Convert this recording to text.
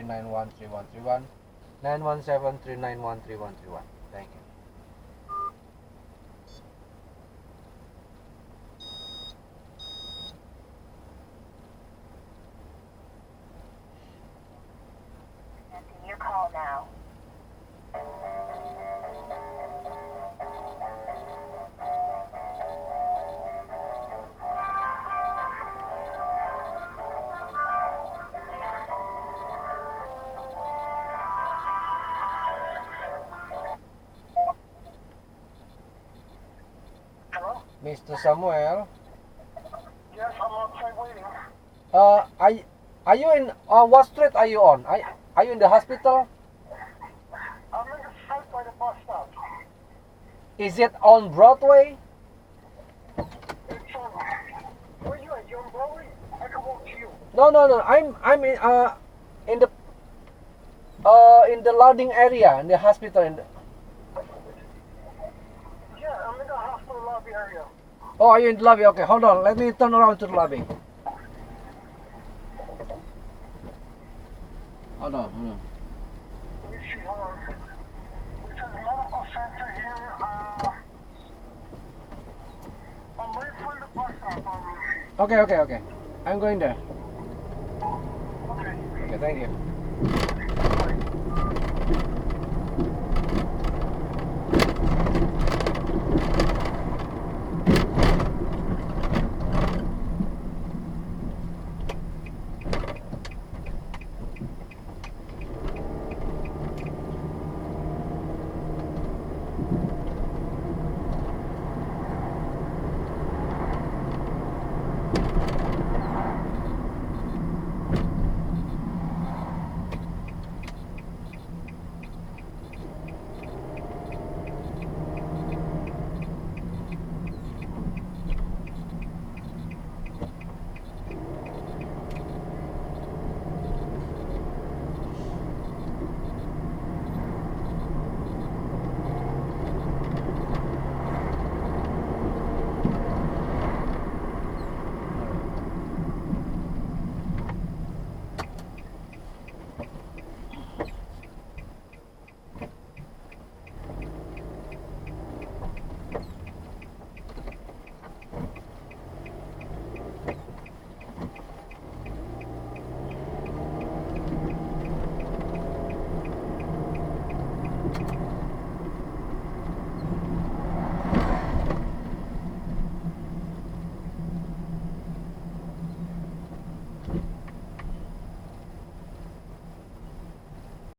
917-391-3131. 917-391-3131. Thank you. Your call now. Hello? Mr. Samuel, Yes, I'm outside waiting. are you in, what street are you on? Are you in the hospital? I'm in the site by the bus stop. Is it on Broadway? It's where you at? You on Broadway? I can walk to you. No. I'm in the loading area in the hospital. Yeah, I'm in the hospital lobby area. Oh, are you in the lobby? Okay, hold on. Let me turn around to the lobby. Hold on. Let me see, hold on. It says medical center here. I'm right for the bus stop. Okay. I'm going there. Okay. Okay, thank you.